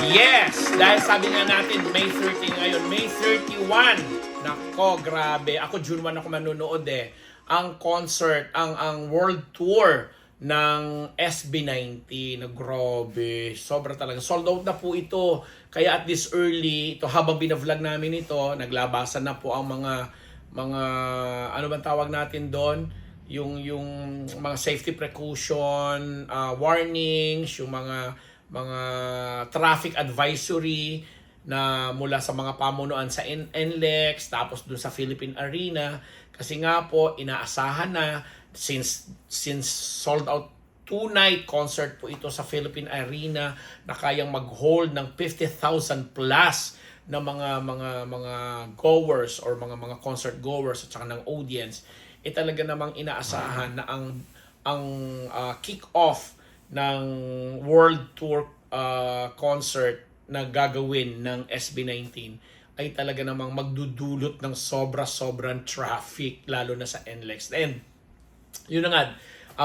Yes! Dahil sabi nga natin, May 30 ngayon. May 31. Nako, grabe. Ako, June 1 ako manonood eh. Ang concert, ang world tour ng SB19. Grabe. Sobra talaga. Sold out na po ito. Kaya at this early, ito habang binavlog namin ito, naglabasan na po ang mga ano bang tawag natin doon? Yung mga safety precaution, warnings, yung mga traffic advisory na mula sa mga pamunuan sa NLEX, tapos dun sa Philippine Arena. Kasi nga po, inaasahan na since sold out 2-night concert po ito sa Philippine Arena na kayang mag-hold ng 50,000 plus na mga goers or mga concert goers at saka ng audience, talaga namang inaasahan na ang kick-off ng world tour concert na gagawin ng SB19 ay talaga namang magdudulot ng sobrang traffic lalo na sa NLEX. And yun na nga,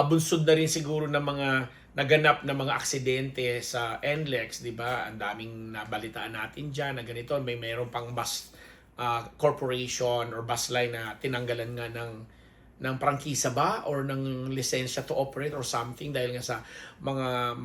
bunsod na rin siguro ng mga naganap na mga aksidente sa NLEX, di ba? Ang daming nabalitaan natin dyan na ganito, mayroon pang bus corporation or bus line na tinanggalan nga ng prangkisa ba or ng lisensya to operate or something dahil nga sa mga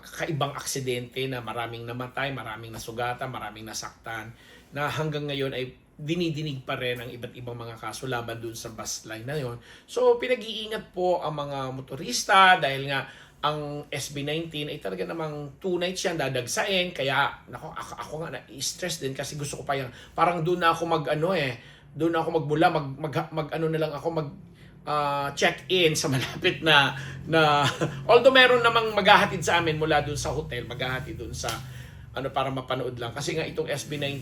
kakaibang aksidente na maraming namatay, maraming nasugatan, maraming nasaktan, na hanggang ngayon ay dinidinig pa rin ang iba't ibang mga kaso laban dun sa bus line na yon. So pinag-iingat po ang mga motorista dahil nga ang SB19 ay talaga namang 2 nights yan dadagsain, kaya ako nga na-stress din kasi gusto ko pa yan. Parang doon na ako doon ako magmula, ano na lang ako, check-in sa malapit na although meron namang maghahatid sa amin mula doon sa hotel, maghahatid doon sa para mapanood lang. Kasi nga itong SB19,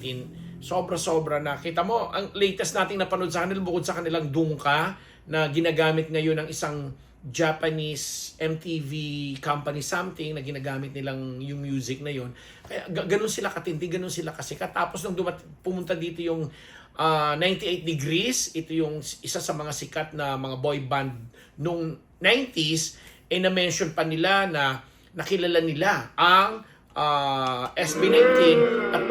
sobra na. Kita mo, ang latest nating napanood sa kanila, bukod sa kanilang Dungka, na ginagamit ngayon ng isang Japanese MTV company something na ginagamit nilang yung music na yun. Kaya ganun sila katindi, ganun sila kasikat. Tapos nung pumunta dito yung 98 Degrees, ito yung isa sa mga sikat na mga boy band nung 90s, na-mention pa nila na nakilala nila ang SB19 at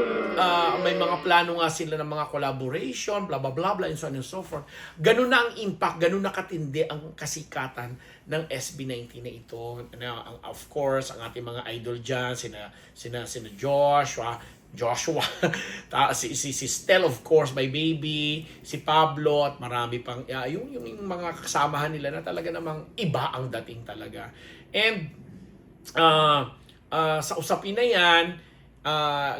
may mga plano nga sila ng mga collaboration, blah blah blah blah, and so on and so forth. Ganun na ang impact, ganun na katindi ang kasikatan ng SB19 na ito. Of course, ang ating mga idol dyan, sina Joshua, si Stel, of course, my baby, si Pablo, at marami pang yung mga kasamahan nila na talaga namang iba ang dating talaga. And sa usapin na yan,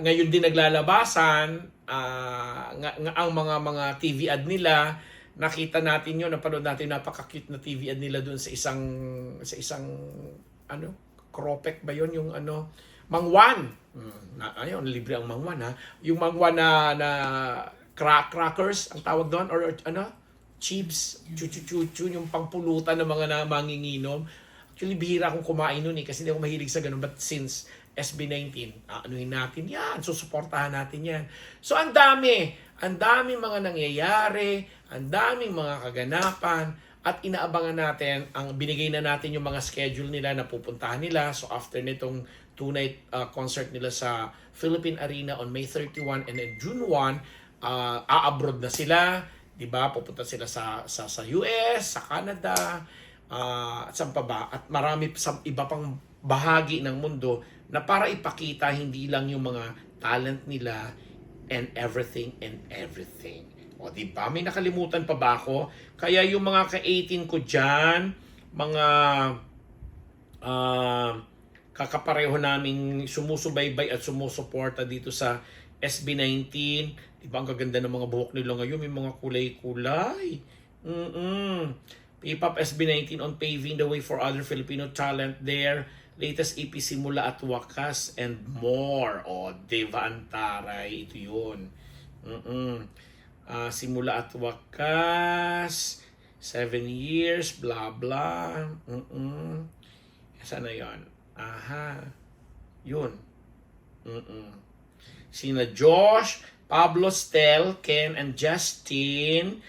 ngayon din naglalabasan ang mga TV ad nila. Nakita natin yun, napanood natin, napaka-cute na TV ad nila doon sa isang Cropec ba yun, yung Mangwan. Ayun, libre ang Mangwan ha. Yung Mangwan na crackers ang tawag doon, or chips, chuchu, yung pangpulutan ng mga manginginom. Actually, bihira akong kumain nun kasi hindi ako mahilig sa ganun. But since SB19, anuhin natin yan, susuportahan natin yan. So ang dami mga nangyayari, ang daming mga kaganapan, at inaabangan natin, binigay na natin yung mga schedule nila na pupuntahan nila. So after nitong 2-night concert nila sa Philippine Arena on May 31 and then June 1, a-abroad na sila, 'di ba? Pupunta sila sa US, sa Canada, at saan pa ba? At marami sa iba pang bahagi ng mundo na para ipakita hindi lang yung mga talent nila and everything. O di ba? May nakalimutan pa ba ako? Kaya yung mga ka-18 ko dyan, mga kakapareho naming sumusubaybay at sumusuporta dito sa SB19. Di ba ang gaganda ng mga buhok nila ngayon? May mga kulay-kulay. P-pop SB19 on paving the way for other Filipino talent there. Latest EP Simula at Wakas and more. Deva Antaray, ito yun. Simula at Wakas, 7 years, blah blah. Saan na yun? Yun. Sina Josh, Pablo, Stel, Ken, and Justin.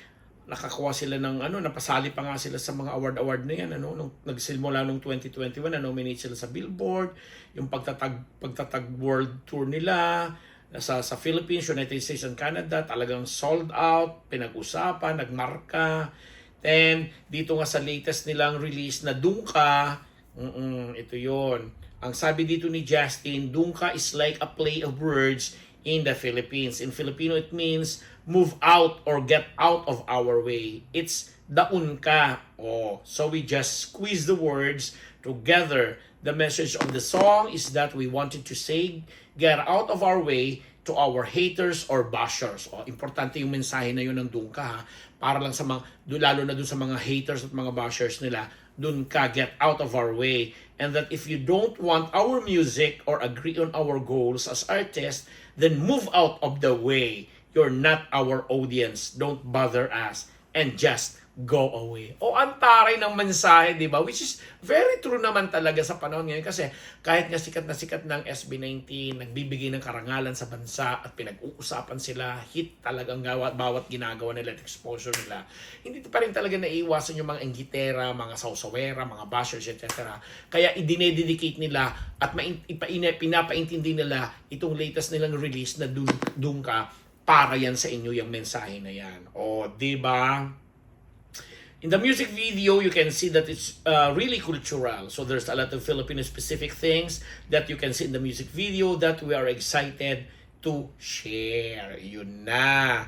nakakuha sila ng napasali pa nga sila sa mga award na yan, nung nagsimula nung 2021, na-nominate sila sa Billboard, yung pagtatag world tour nila sa Philippines, United States and Canada, talagang sold out, pinag-usapan, nagmarka. Then dito nga sa latest nilang release na Dungka, ito yon. Ang sabi dito ni Justin, Dungka is like a play of words in the Philippines. In Filipino, it means move out or get out of our way. It's daun ka. Oh, so we just squeeze the words together. The message of the song is that we wanted to say, get out of our way to our haters or bashers. Oh, importante yung mensahe na yun ng Dungka, ha? Para lang sa mga, lalo na dun sa mga haters at mga bashers nila, dun ka, get out of our way. And that if you don't want our music or agree on our goals as artists, then move out of the way. You're not our audience. Don't bother us. And just go away. O ang taray ng mensahe, di ba? Which is very true naman talaga sa panahon ngayon kasi kahit nga sikat na sikat ng SB19, nagbibigay ng karangalan sa bansa at pinag-uusapan sila, hit talagang bawat ginagawa nila at exposure nila. Hindi pa rin talaga naiiwasan yung mga enggitera, mga sausawera, mga bashers, etc. Kaya idinededicate nila at pinapaintindi nila itong latest nilang release na Dungka para yan sa inyo yung mensahe na yan. O, di ba? In the music video, you can see that it's really cultural. So there's a lot of Filipino-specific things that you can see in the music video that we are excited to share. Yun na.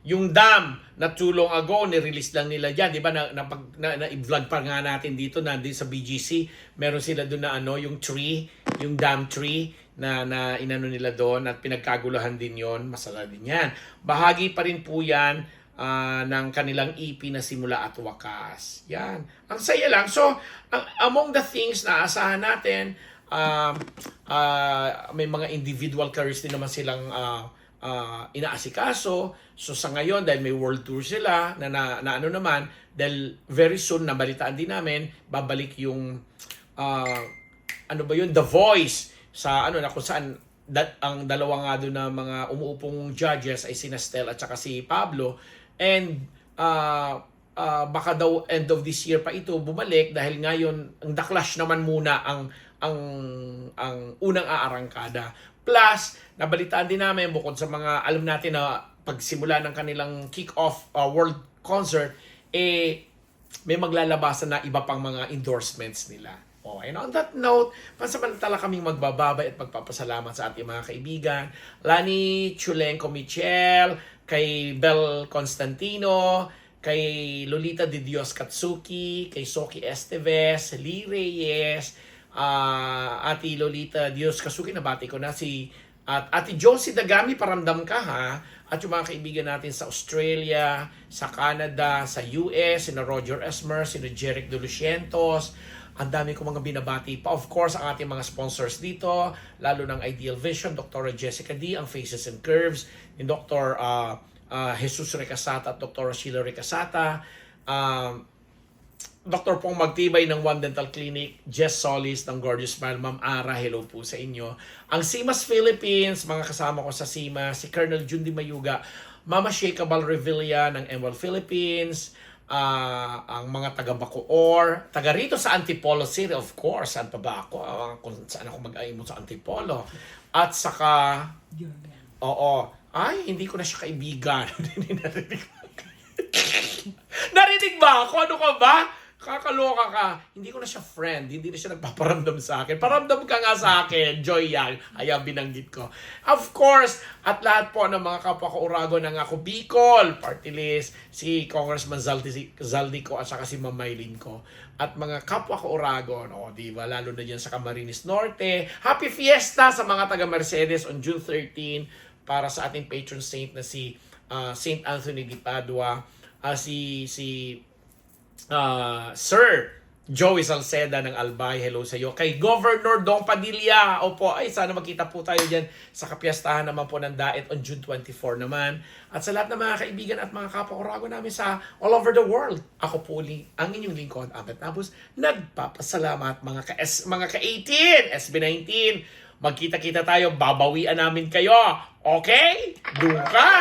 Yung Dam na too long ago, ni-release lang nila dyan. Di ba? Na-vlog pa nga natin dito na sa BGC. Meron sila doon na yung tree, yung Dam tree na inano nila doon at pinagkaguluhan din yon. Masala din yan. Bahagi pa rin po yan ng kanilang EP na Simula at Wakas. Yan. Ang saya lang. So, among the things na asahan natin, may mga individual careers din naman silang inaasikaso. So, sa ngayon, dahil may world tour sila, na ano naman, dahil very soon, nabalitaan din namin, babalik yung, The Voice, sa na kung saan, ang dalawa nga doon na mga umuupong judges ay sina Stel at saka si Pablo. And baka daw end of this year pa ito bumalik dahil ngayon ang The Clash naman muna ang unang aarangkada. Plus, nabalitaan din namin bukod sa mga alam natin na pagsimula ng kanilang kick-off world concert, may maglalabasan na iba pang mga endorsements nila. Oh, and on that note, pansamantala kaming magbababay at magpapasalamat sa ating mga kaibigan. Lani Chulenko Michel, kay Bel Constantino, kay Lolita de Dios Katsuki, kay Soki Esteves, Lee Reyes, Ate Lolita Dios Katsuki, nabati ko na at Ate Josie Dagami, paramdam ka ha, at yung mga kaibigan natin sa Australia, sa Canada, sa US, sina Roger Esmer, sina Jeric De Lucientos. Ang dami ko mga binabati pa. Of course, ang ating mga sponsors dito, lalo ng Ideal Vision, Dr. Jessica D, ang Faces and Curves, ni Dr. Jesus Recasata at Dr. Sheila Recasata, Dr. Pong Magtibay ng One Dental Clinic, Jess Solis ng Gorgeous Smile, Ma'am Ara, hello po sa inyo. Ang CIMAS Philippines, mga kasama ko sa CIMAS, si Colonel Jundi Mayuga, Mama Sheikha Revilla ng MWell Philippines, ang mga taga Bacoor, taga rito sa Antipolo City, of course, saan pa ba ako? Kung saan ako mag-aimot sa Antipolo. At saka, hindi ko na siya kaibigan. Narinig ba ako? Ano ka ba? Kakaloka ka. Hindi ko na siya friend. Hindi na siya nagpaparamdam sa akin. Paramdam ka nga sa akin. Joy yan. Ayan, binanggit ko. Of course, at lahat po ng mga kapwa ko Urago ng ako Bicol, party list, si Congressman Zaldico at saka si Ma'am Maylin ko. At mga kapwa ko Urago, diba? Lalo na dyan sa Camarines Norte. Happy Fiesta sa mga taga Mercedes on June 13 para sa ating patron saint na si Saint Anthony de Padua. Sir Joey Salceda ng Albay, hello sa iyo. Kay Governor Dong Padilla, opo, sana magkita po tayo dyan sa kapiyastahan naman po ng Daet on June 24 naman. At sa lahat ng mga kaibigan at mga kapwa-Urago namin sa all over the world, ako po ang inyong lingkod, Abet Nabus, nagpapasalamat mga ka-18, SB19. Magkita-kita tayo, babawian namin kayo. Okay? Doon ka!